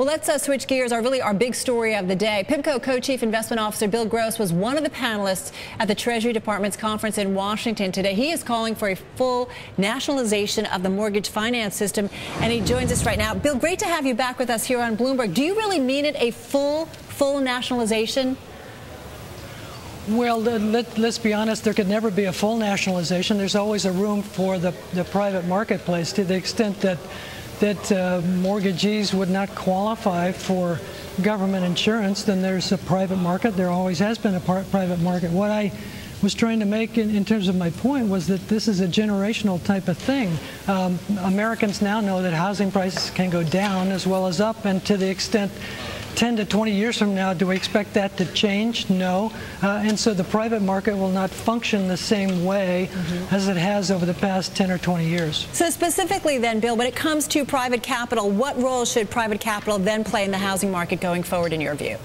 Well, let's switch gears. Our big story of the day. PIMCO Co-Chief Investment Officer Bill Gross was one of the panelists at the Treasury Department's conference in Washington today. He is calling for a full nationalization of the mortgage finance system, and he joins us right now. Bill, great to have you back with us here on Bloomberg. Do you really mean it, a full nationalization? Well, let's be honest, there could never be a full nationalization. There's always a room for the private marketplace to the extent that mortgagees would not qualify for government insurance. Then there's a private market. There always has been a private market. What I was trying to make in terms of my point was that this is a generational type of thing. Americans now know that housing prices can go down as well as up, and to the extent 10 to 20 years from now, do we expect that to change? No. And so the private market will not function the same way as it has over the past 10 or 20 years. So specifically then, Bill, when it comes to private capital, what role should private capital then play in the housing market going forward in your view?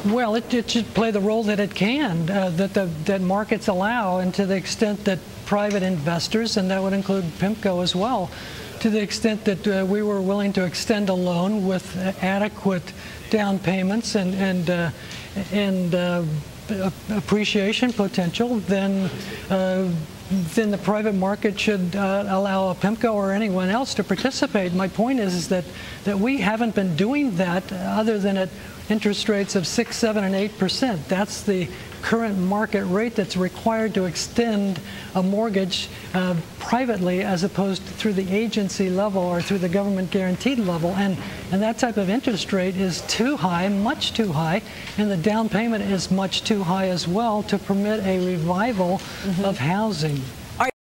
Well, it should play the role that it can, that markets allow, and to the extent that private investors, and that would include PIMCO as well, to the extent that we were willing to extend a loan with adequate down payments and appreciation potential, then the private market should allow a PIMCO or anyone else to participate. My point is that we haven't been doing that other than at interest rates of 6, 7, and 8%. That's the current market rate that's required to extend a mortgage privately, as opposed to through the agency level or through the government guaranteed level. And that type of interest rate is too high, much too high, and the down payment is much too high as well to permit a revival of housing.